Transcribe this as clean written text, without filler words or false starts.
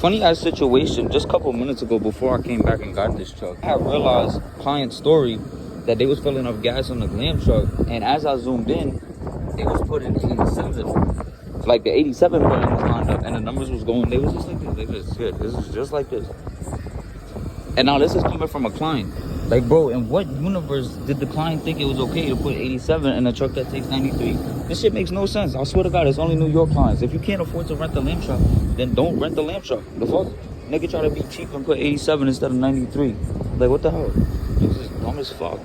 funny ass situation. Just a couple minutes ago, before I came back and got this truck, I realized client's story that they was filling up gas on the Lamb truck, and as I zoomed in, they was putting 87. Like the 87 button was lined up, and the numbers was going. They was just like this. They just shit. This is just like this. And now this is coming from a client. Like, bro, in what universe did the client think it was okay to put 87 in a truck that takes 93? This shit makes no sense. I swear to God, it's only New York clients. If you can't afford to rent the Lamb truck, then don't rent the Lamb truck. The fuck? Nigga try to be cheap and put 87 instead of 93. Like, what the hell? This is dumb as fuck.